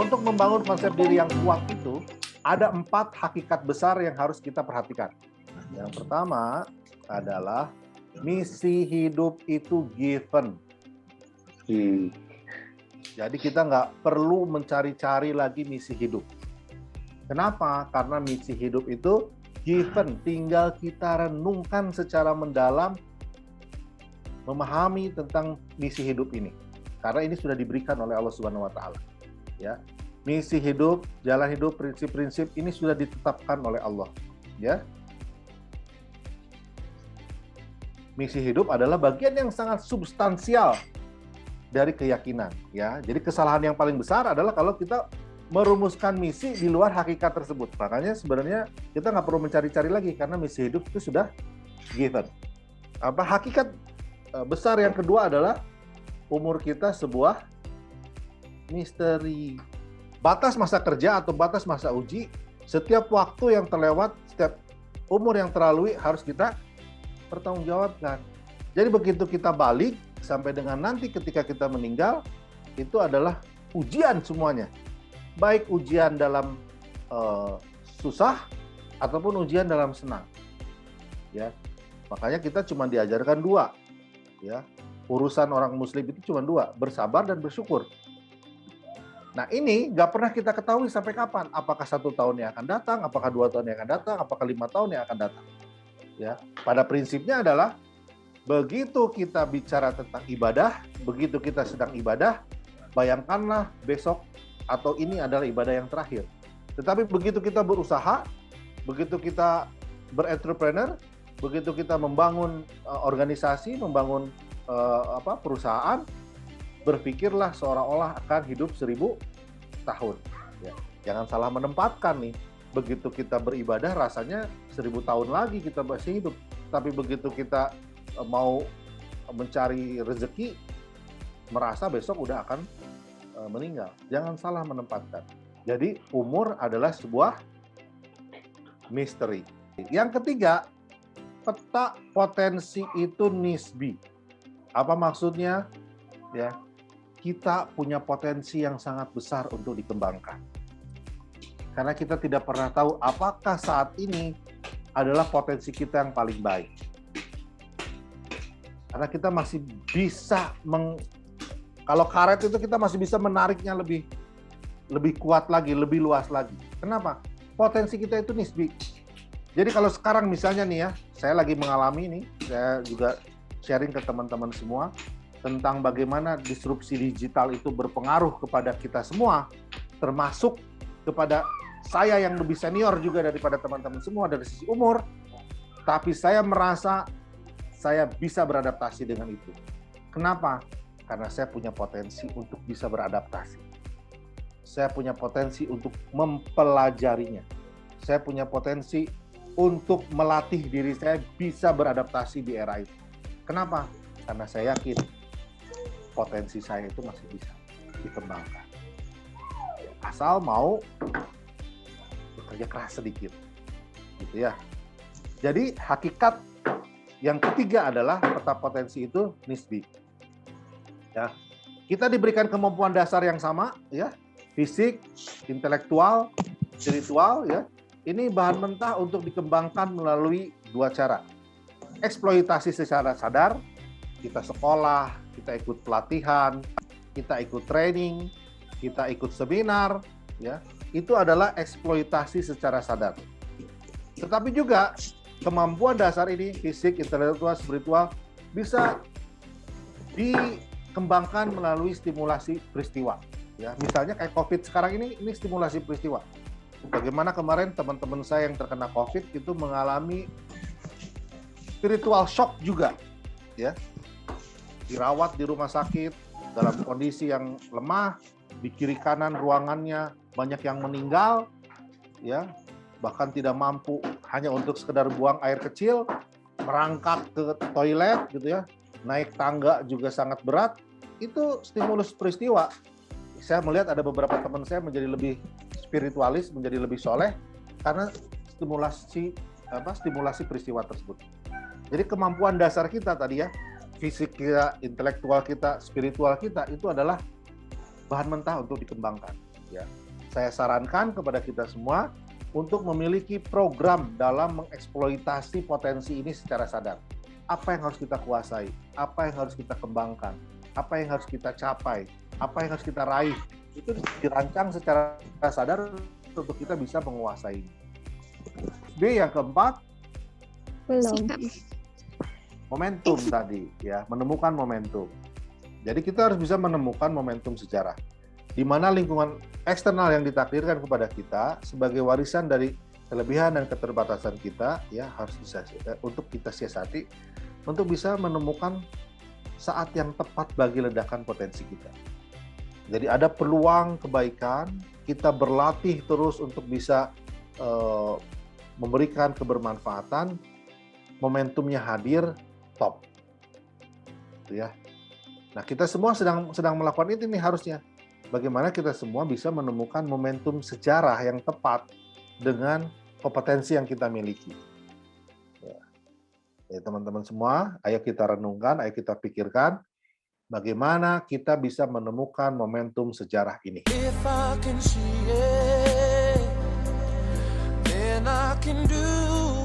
Untuk membangun konsep diri yang kuat itu, ada 4 hakikat besar yang harus kita perhatikan. Yang pertama adalah misi hidup itu given. Jadi kita nggak perlu mencari-cari lagi misi hidup. Kenapa? Karena misi hidup itu given, tinggal kita renungkan secara mendalam, memahami tentang misi hidup ini. Karena ini sudah diberikan oleh Allah Subhanahu wa taala. Ya. Misi hidup, jalan hidup, prinsip-prinsip ini sudah ditetapkan oleh Allah, ya. Misi hidup adalah bagian yang sangat substansial dari keyakinan, ya. Jadi kesalahan yang paling besar adalah kalau kita merumuskan misi di luar hakikat tersebut. Makanya sebenarnya kita nggak perlu mencari-cari lagi karena misi hidup itu sudah given. Hakikat besar yang kedua adalah umur kita sebuah misteri. Batas masa kerja atau batas masa uji, setiap waktu yang terlewat, setiap umur yang terlalui harus kita pertanggungjawabkan. Jadi begitu kita balik sampai dengan nanti ketika kita meninggal, itu adalah ujian semuanya. Baik ujian dalam susah ataupun ujian dalam senang. Ya. Makanya kita cuma diajarkan 2. Ya. Urusan orang muslim itu cuma 2, bersabar dan bersyukur. Nah ini nggak pernah kita ketahui sampai kapan. Apakah 1 tahun yang akan datang, apakah 2 tahun yang akan datang, apakah 5 tahun yang akan datang. Ya, pada prinsipnya adalah begitu kita bicara tentang ibadah, begitu kita sedang ibadah, bayangkanlah besok atau ini adalah ibadah yang terakhir. Tetapi begitu kita berusaha, begitu kita berentrepreneur, begitu kita membangun organisasi, membangun perusahaan, berpikirlah seolah-olah akan hidup 1000 tahun. Ya. Jangan salah menempatkan nih. Begitu kita beribadah rasanya 1000 tahun lagi kita masih hidup. Tapi begitu kita mau mencari rezeki, merasa besok udah akan meninggal. Jangan salah menempatkan. Jadi umur adalah sebuah misteri. Yang ketiga, peta potensi itu nisbi. Apa maksudnya? Ya, kita punya potensi yang sangat besar untuk dikembangkan. Karena kita tidak pernah tahu apakah saat ini adalah potensi kita yang paling baik. Karena kita masih bisa kalau karet itu kita masih bisa menariknya lebih kuat lagi, lebih luas lagi. Kenapa? Potensi kita itu nisbi. Jadi kalau sekarang misalnya nih ya, saya lagi mengalami ini, saya juga sharing ke teman-teman semua tentang bagaimana disrupsi digital itu berpengaruh kepada kita semua, termasuk kepada saya yang lebih senior juga daripada teman-teman semua dari sisi umur, tapi saya merasa saya bisa beradaptasi dengan itu. Kenapa? Karena saya punya potensi untuk bisa beradaptasi. Saya punya potensi untuk mempelajarinya. Saya punya potensi untuk melatih diri saya bisa beradaptasi di era itu. Kenapa? Karena saya yakin potensi saya itu masih bisa dikembangkan. Asal mau bekerja keras sedikit. Gitu ya. Jadi hakikat yang ketiga adalah peta potensi itu nisbi. Ya. Kita diberikan kemampuan dasar yang sama ya, fisik, intelektual, spiritual ya. Ini bahan mentah untuk dikembangkan melalui 2 cara. Eksploitasi secara sadar, kita sekolah, kita ikut pelatihan, kita ikut training, kita ikut seminar, ya. Itu adalah eksploitasi secara sadar. Tetapi juga kemampuan dasar ini, fisik, intelektual, spiritual, bisa dikembangkan melalui stimulasi peristiwa. Ya, misalnya kayak COVID sekarang ini stimulasi peristiwa. Bagaimana kemarin teman-teman saya yang terkena COVID itu mengalami spiritual shock juga, ya. Dirawat di rumah sakit dalam kondisi yang lemah, di kiri kanan ruangannya banyak yang meninggal, ya, bahkan tidak mampu hanya untuk sekedar buang air kecil, merangkak ke toilet gitu ya, naik tangga juga sangat berat. Itu stimulus peristiwa. Saya melihat ada beberapa teman saya menjadi lebih spiritualis, menjadi lebih soleh karena stimulasi peristiwa tersebut. Jadi kemampuan dasar kita tadi ya, fisik kita, intelektual kita, spiritual kita itu adalah bahan mentah untuk dikembangkan. ya, saya sarankan kepada kita semua untuk memiliki program dalam mengeksploitasi potensi ini secara sadar. Apa yang harus kita kuasai, apa yang harus kita kembangkan, apa yang harus kita capai, apa yang harus kita raih, itu dirancang secara sadar untuk kita bisa menguasai. B yang keempat, Belum. momentum tadi, ya, menemukan momentum. Jadi kita harus bisa menemukan momentum sejarah, di mana lingkungan eksternal yang ditakdirkan kepada kita sebagai warisan dari kelebihan dan keterbatasan kita, ya, harus bisa untuk kita siasati, untuk bisa menemukan saat yang tepat bagi ledakan potensi kita. Jadi ada peluang kebaikan, kita berlatih terus untuk bisa memberikan kebermanfaatan, momentumnya hadir, top, ya. Nah, kita semua sedang melakukan itu nih harusnya. Bagaimana kita semua bisa menemukan momentum sejarah yang tepat dengan kompetensi yang kita miliki. Ya, teman-teman semua, ayo kita renungkan, ayo kita pikirkan bagaimana kita bisa menemukan momentum sejarah ini. If I can see it, then I can do